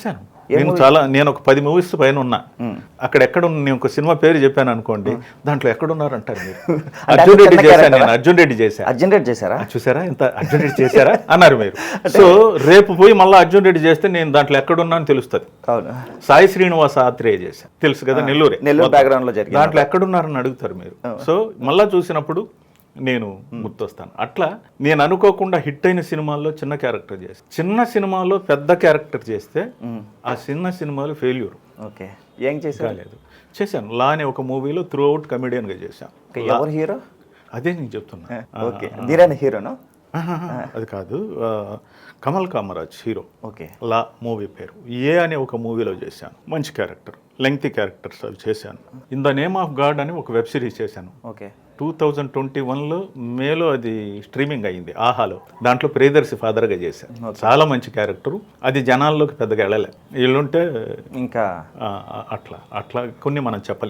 చేశాను. నేను ఒక 10 మూవీస్ పైన ఉన్నా. అక్కడ ఎక్కడ నేను ఒక సినిమా పేరు చెప్పాను అనుకోండి, దాంట్లో ఎక్కడున్నారు అంటారు మీరు. అర్జున్ రెడ్డి చేశాను, నేను అర్జున్ రెడ్డి చేశాను. అర్జున్ రెడ్డి చేశారా? చూసారా ఎంత అర్జున్ రెడ్డి చేశారా అన్నారు మీరు. సో రేపు పోయి మళ్ళీ అర్జున్ రెడ్డి చేస్తే నేను దాంట్లో ఎక్కడున్నా అని తెలుస్తుంది. సాయి శ్రీనివాస ఆత్రేయ చేశాను, తెలుసు కదా, నెల్లూరు బ్యాక్గ్రౌండ్ లో జరిగింది. దాంట్లో ఎక్కడున్నారని అడుగుతారు మీరు. సో మళ్ళా చూసినప్పుడు నేను గుర్తొస్తాను. అట్లా నేను అనుకోకుండా హిట్ అయిన సినిమాల్లో చిన్న క్యారెక్టర్ చేస్తాను. చిన్న సినిమాలో పెద్ద క్యారెక్టర్ చేస్తే ఆ చిన్న సినిమాలు ఫెయిల్యూర్. ఓకే, ఏం చేశాను? చేశాను. లా అనే ఒక మూవీలో త్రూ అవుట్ కమెడియన్గా చేశాను. ఎవరు హీరో? అదే నేను చెప్తున్నా. ఓకే, ధీరాని హీరోనా? అది కాదు, కమల్ కామరాజ్ హీరో. ఓకే, లా మూవీ పేరు. ఏ అనే ఒక మూవీలో చేశాను. మంచి క్యారెక్టర్, లెంగ్తీ క్యారెక్టర్స్ అవి చేశాను. In the name of God అని ఒక వెబ్ సిరీస్ చేశాను. ఓకే, 2021లో మేలో అది స్ట్రీమింగ్ అయ్యింది ఆహాలో. దాంట్లో ప్రియదర్శి ఫాదర్గా చేశాను. చాలా మంచి క్యారెక్టరు. అది జనాల్లోకి పెద్దగా వెళ్ళలే. వీళ్ళుంటే ఇంకా అట్లా కొన్ని మనం చెప్పలేం.